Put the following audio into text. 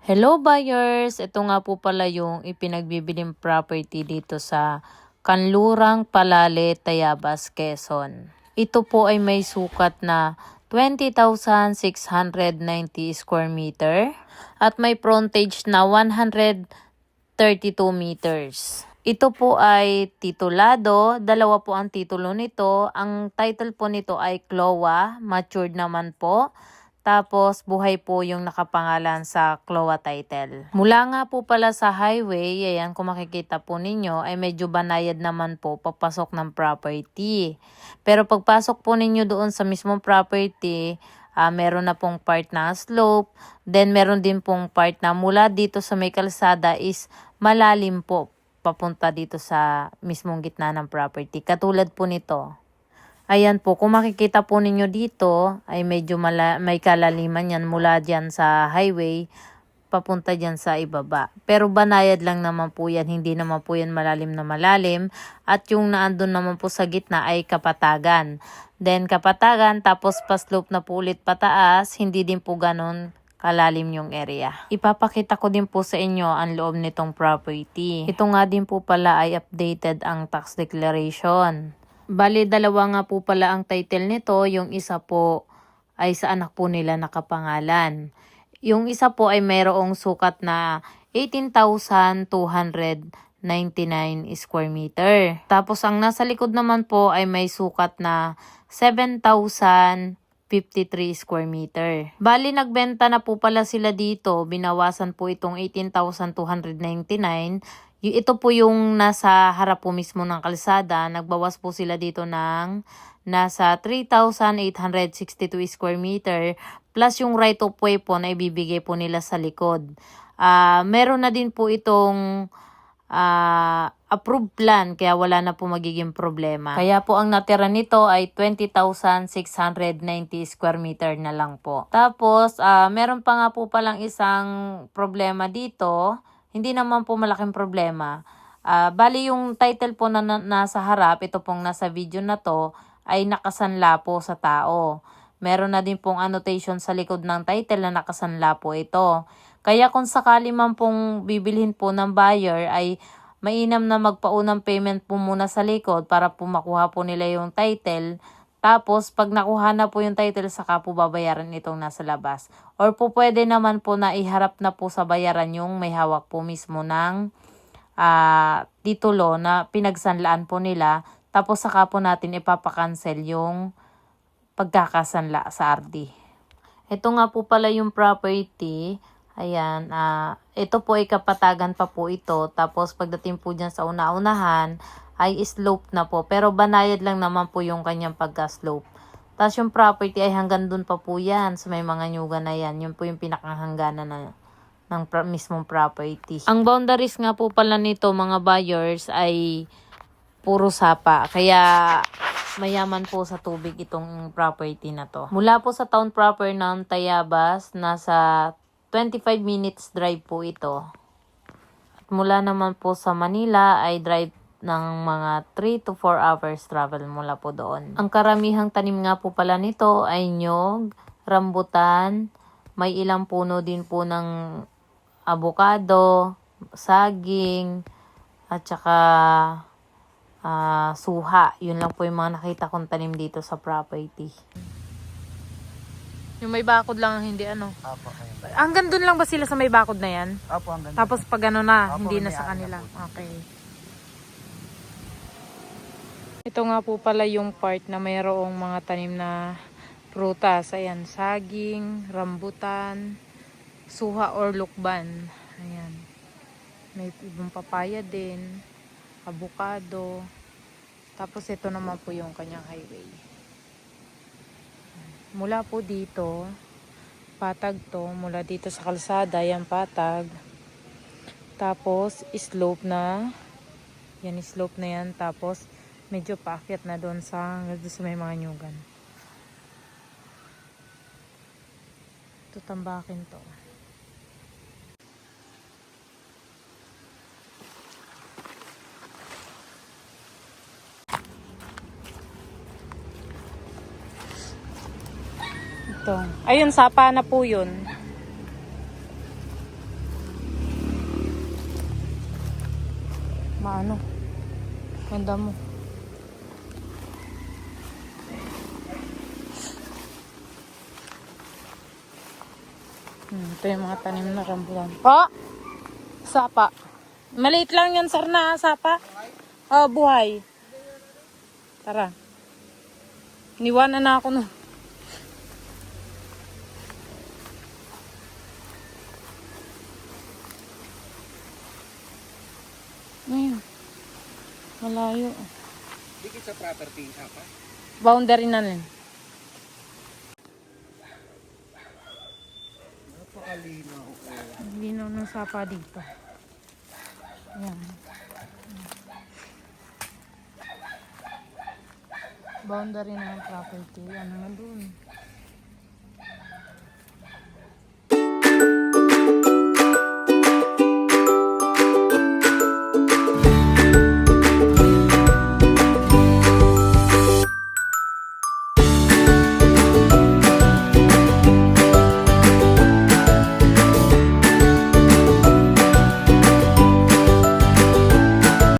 Hello buyers! Ito nga po pala yung ipinagbibiling property dito sa Kanlurang, Palale, Tayabas, Quezon. Ito po ay may sukat na 20,690 square meter at may frontage na 132 meters. Ito po ay titulado, dalawa po ang titulo nito. Ang title po nito ay CLOA, matured naman po. Tapos, buhay po yung nakapangalan sa CLOA title. Mula nga po pala sa highway, ayan, kung makikita po ninyo, ay medyo banayad naman po papasok ng property. Pero pagpasok po ninyo doon sa mismong property, meron na pong part na slope. Then, meron din pong part na mula dito sa may kalsada is malalim po papunta dito sa mismong gitna ng property. Katulad po nito. Ayan po, kung makikita po ninyo dito, ay medyo may kalaliman yan mula dyan sa highway, papunta dyan sa ibaba. Pero banayad lang naman po yan, hindi naman po yan malalim na malalim. At yung naandun naman po sa gitna ay kapatagan. Then kapatagan, tapos pa-slope na po ulit pataas, hindi din po ganun kalalim yung area. Ipapakita ko din po sa inyo ang loob nitong property. Ito nga din po pala ay updated ang tax declaration. Bali, dalawa nga po pala ang title nito. Yung isa po ay sa anak po nila nakapangalan. Yung isa po ay mayroong sukat na 18,299 square meter. Tapos ang nasa likod naman po ay may sukat na 7,053 square meter. Bali, nagbenta na po pala sila dito. Binawasan po itong 18,299. Ito po yung nasa harap po mismo ng kalsada. Nagbawas po sila dito ng nasa 3,862 square meter plus yung right of way po na ibibigay po nila sa likod. Meron na din po itong approved plan kaya wala na po magiging problema. Kaya po ang natira nito ay 20,690 square meter na lang po. Tapos meron pa nga po palang isang problema dito. Hindi naman po malaking problema. Bali yung title po na nasa harap, ito pong nasa video na to, ay nakasanla po sa tao. Meron na din pong annotation sa likod ng title na nakasanla po ito. Kaya kung sakali man pong bibilhin po ng buyer, ay mainam na magpaunang payment po muna sa likod para po makuha po nila yung title. Tapos, pag nakuha na po yung title, saka po babayaran itong nasa labas. Or po pwede naman po na iharap na po sa bayaran yung may hawak po mismo ng titulo na pinagsanlaan po nila. Tapos, saka po natin ipapakancel yung pagkakasanla sa RD. Ito nga po pala yung property. Ayan, ito po ay kapatagan pa po ito. Tapos, pagdating po dyan sa una-unahan, ay slope na po. Pero banayad lang naman po yung kanyang pagka-slope. Tapos yung property ay hanggang dun pa po yan. So may mga nyuga na yan. Yun po yung pinakahangganan ng mismong property. Ang boundaries nga po pala nito mga buyers ay puro sapa. Kaya mayaman po sa tubig itong property na to. Mula po sa town proper ng Tayabas, nasa 25 minutes drive po ito. At mula naman po sa Manila ay drive ng mga 3 to 4 hours travel mula po doon. Ang karamihang tanim nga po pala nito ay nyog, rambutan, may ilang puno din po ng avocado, saging, at saka suha. Yun lang po yung mga nakita kong tanim dito sa property. Yung may bakod lang hindi ano. Apo, ayun. Hanggang dun lang ba sila sa may bakod na yan? Apo, hanggang Tapos pag ano na, Apo, hindi na sa kanila. Okay. Ito nga po pala yung part na mayroong mga tanim na prutas. Ayan, saging, rambutan, suha or lukban. Ayan. May ibang papaya din, avocado. Tapos ito naman po yung kanyang highway. Mula po dito, patag to. Mula dito sa kalsada, yan patag. Tapos, slope na. Yan, slope na yan. Tapos, medyo paakyat na doon sa may mga nyugan. Tutambakin to. Ito. Ayun, sapa na po yun. Napaka ano. Ganda mo. Ito yung mga tanim na rambulan. Po! Sapa. Maliit lang yan, sir, na sapa. Oh, buhay. Tara. Niwanan na ako no. Ayun. Malayo. Dikit sa property yung sapa. Boundary na rin. Napakalinaw. Linaw ng sapa dito. Ayan. Boundary na ng property. Ano nga doon.